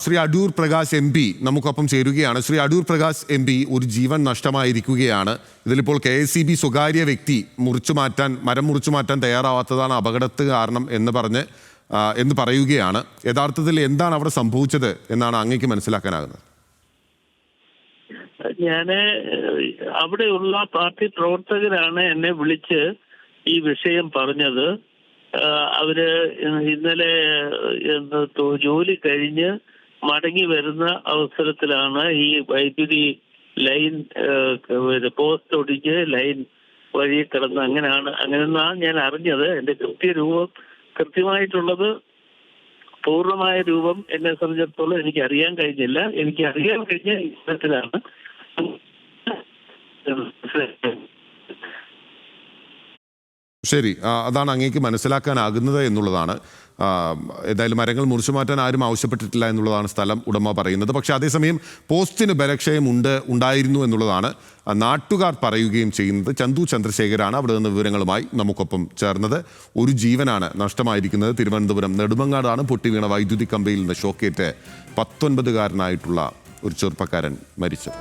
Shri Adoor Prakash M P നമുക്കൊപ്പം ചേരുകയാണ്. Shri Adoor Prakash M P, ഒരു ജീവൻ നഷ്ടമായിരിക്കുകയാണ്. ഇതിലിപ്പോൾ KSEB സ്വകാര്യ വ്യക്തി മരം മുറിച്ചു മാറ്റാൻ തയ്യാറാവാത്തതാണ് അപകടത്തിന് കാരണം എന്ന് പറയുകയാണ്. യഥാർത്ഥത്തിൽ എന്താണ് അവിടെ സംഭവിച്ചത് എന്നാണ് അങ്ങേക്ക് മനസ്സിലാക്കാനാകുന്നത്? ഞാന് അവിടെയുള്ള പാർട്ടി പ്രവർത്തകരാണ് എന്നെ വിളിച്ച് ഈ വിഷയം പറഞ്ഞത്. അവര് ഇന്നലെ ജോലി കഴിഞ്ഞ് മടങ്ങി വരുന്ന അവസരത്തിലാണ് ഈ വൈദ്യുതി ലൈൻ പോസ്റ്റ് ഒടിച്ച് ലൈൻ വഴി കിടന്ന് അങ്ങനെന്നാണ് ഞാൻ അറിഞ്ഞത്. എന്റെ കൃത്യമായിട്ടുള്ളത് പൂർണ്ണമായ രൂപം എന്നെ സംബന്ധിച്ചിടത്തോളം എനിക്ക് അറിയാൻ കഴിഞ്ഞില്ല. എനിക്ക് അറിയാൻ കഴിഞ്ഞ ഇത്തരത്തിലാണ്. ശരി, അതാണ് അങ്ങേക്ക് മനസ്സിലാക്കാനാകുന്നത് എന്നുള്ളതാണ്. ഏതായാലും മരങ്ങൾ മുറിച്ചു മാറ്റാൻ ആരും ആവശ്യപ്പെട്ടിട്ടില്ല എന്നുള്ളതാണ് സ്ഥലം ഉടമ പറയുന്നത്. പക്ഷേ അതേസമയം പോസ്റ്റിന് ബലക്ഷയം ഉണ്ടായിരുന്നു എന്നുള്ളതാണ് നാട്ടുകാർ പറയുകയും ചെയ്യുന്നത്. ചന്തു ചന്ദ്രശേഖരാണ് അവിടെ നിന്ന് വിവരങ്ങളുമായി നമുക്കൊപ്പം ചേർന്നത്. ഒരു ജീവനാണ് നഷ്ടമായിരിക്കുന്നത്. തിരുവനന്തപുരം നെടുമങ്ങാടാണ് പൊട്ടിവീണ വൈദ്യുതി കമ്പിയിൽ നിന്ന് ഷോക്കേറ്റ് 19-കാരനായിട്ടുള്ള ഒരു ചെറുപ്പക്കാരൻ മരിച്ചത്.